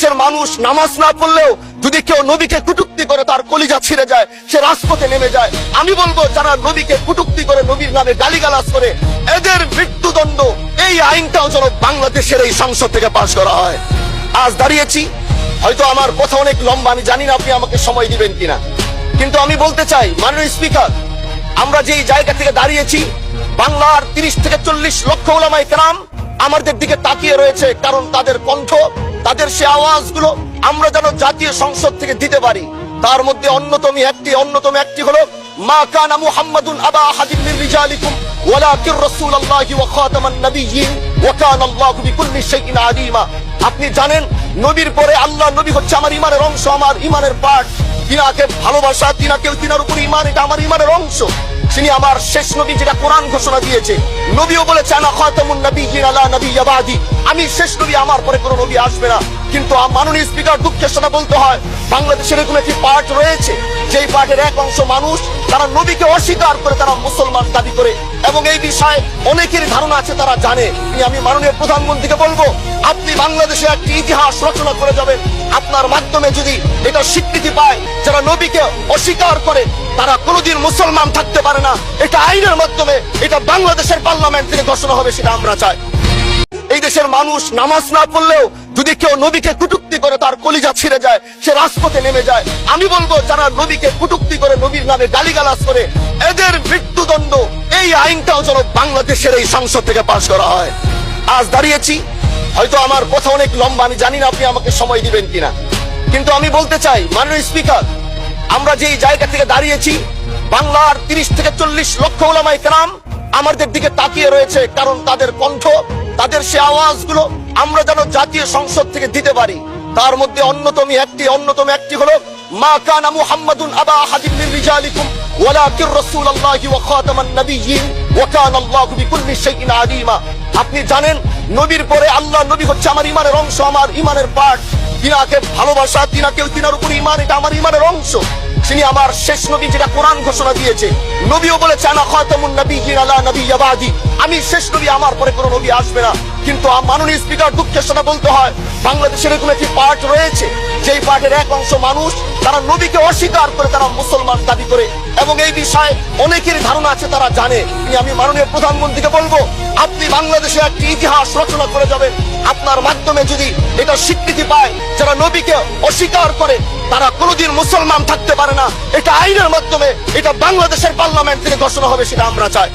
দেশের মানুষ নামাজ না পড়লেও যদি কেউ নবীকে কটূক্তি করে তার কলিজা ছিঁড়ে যায়, সে রাজপথে নেমে যায়। আমি বলবো যারা নবীকে কটূক্তি করে, নবীর নামে গালিগালাজ করে, এদের মৃত্যুদণ্ড, এই আইনটাও যেন বাংলাদেশের এই সংসদ থেকে পাশ করা হয়। আজ দাঁড়িয়েছি, হয়তো আমার কথা অনেক লম্বা, আমি জানি না আপনি আমাকে সময় দিবেন কিনা, কিন্তু আমি বলতে চাই মাননীয় স্পিকার, আমরা যেই জায়গা থেকে দাঁড়িয়েছি, বাংলার 30 থেকে 40 লক্ষ উলামায়ে কেরাম আমাদের দিকে তাকিয়ে রয়েছে, কারণ তাদের কণ্ঠ, তাদের সে আওয়াজগুলো আমরা যেন জাতীয় সংসদ থেকে দিতে পারি। তার মধ্যে অন্যতম একটি হলো মা কানা মুহাম্মাদুন আবা আহাদিন মিন রিজালিকুম ওয়ালাকিন রাসূলুল্লাহি ওয়া খাতামান নাবিয়্যিন ওয়া কানা আল্লাহু বিকুল্লি শাইইন আলিমা। আপনি জানেন নবীর পরে আল্লাহ নবী হচ্ছে আমার ঈমানের অংশ, আমার ঈমানের পার্ট। তিনাকে ভালোবাসা, তিনার উপর ঈমান, এটা আমার ঈমানের অংশ। তিনি আমার শেষ নবী, যেটা কোরআন ঘোষণা দিয়েছে। নবীও বলেছে আনা খাতামুন নাবিয়্যিন লা নাবিয়্যা বাদি, আমি শেষ নবী, আমার পরে কোনো নবী আসবে না। কিন্তু মাননীয় স্পিকার, দুঃখের সাথে বলতে হয়, বাংলাদেশের এরকম একটি পার্ট রয়েছে, যেই পার্টের এক অংশ মানুষ, তারা নবীকে অস্বীকার করে, তারা মুসলমান দাবি করে, এবং এই বিষয়ে অনেকের ধারণা আছে, তারা জানে। আমি মাননীয় প্রধানমন্ত্রীকে বলবো, আপনি বাংলাদেশে একটি ইতিহাস রচনা করে যাবেন। আপনার মাধ্যমে যদি এটা স্বীকৃতি পায়, যারা নবীকে অস্বীকার করে তারা কোনোদিন মুসলমান থাকতে পারে না, এটা আইনের মাধ্যমে, এটা বাংলাদেশের পার্লামেন্ট থেকে ঘোষণা হবে, সেটা আমরা চাই। এই দেশের মানুষ নামাজ না পড়লেও যদি কেউ নবীকে কটূক্তি করে তার কলিজা ছিঁড়ে যায়, সে রাজপথে নেমে যায়। আমি বলবো যারা নবীকে কটূক্তি করে, নবীর নামে গালিগালাজ করে, এদের মৃত্যুদণ্ড, এই আইনটাও যেন বাংলাদেশের এই সংসদ থেকে পাশ করা হয়। আজ দাঁড়িয়েছি, হয়তো আমার কথা অনেক লম্বা, আমি জানি না আপনি আমাকে সময় দিবেন কিনা, কিন্তু আমি বলতে চাই মাননীয় স্পিকার, আমরা যেই জায়গা থেকে দাঁড়িয়েছি, বাংলার 30 থেকে 40 লক্ষ উলামায়ে কেরাম আমাদের দিকে তাকিয়ে রয়েছে, কারণ তাদের কণ্ঠ, তাদের সে আওয়াজগুলো আমরা যেন জাতীয় সংসদ থেকে দিতে পারি। তার মধ্যে অন্যতম একটি হলো মা কানা মুহাম্মাদুন আবা আহাদিন মিন রিজালিকুম ওয়ালাকিন রাসূলুল্লাহি ওয়া খাতামান নাবিয়্যিন ওয়া কানা আল্লাহু বিকুল্লি শাইইন আলিমা। আপনি জানেন নবীর পরে আল্লাহ নবী হচ্ছে আমার ঈমানের অংশ, আমার ঈমানের পার্ট। তিনাকে ভালোবাসা, তিনার উপর ঈমান, এটা আমার ঈমানের অংশ। তিনি আমার শেষ নবী, যেটা কোরআন ঘোষণা দিয়েছে। নবীও বলেছে আনা খাতামুন নাবিয়্যিন লা নাবিয়্যা বাদি, আমি শেষ নবী, আমার পরে কোনো নবী আসবে না। কিন্তু মাননীয় স্পিকার, দুঃখের সাথে বলতে হয়, বাংলাদেশের এরকম একটি পার্ট রয়েছে, যেই পার্টের এক অংশ মানুষ, তারা নবীকে অস্বীকার করে, তারা মুসলমান দাবি করে, এবং এই বিষয়ে অনেকের ধারণা আছে, তারা জানে। আমি মাননীয় প্রধানমন্ত্রীকে বলবো, আপনি বাংলাদেশে একটি ইতিহাস রচনা করে যাবেন। আপনার মাধ্যমে যদি এটা স্বীকৃতি পায়, যারা নবীকে অস্বীকার করে তারা কোনোদিন মুসলমান থাকতে পারে না, এটা আইনের মাধ্যমে, এটা বাংলাদেশের পার্লামেন্ট থেকে ঘোষণা হবে, সেটা আমরা চাই।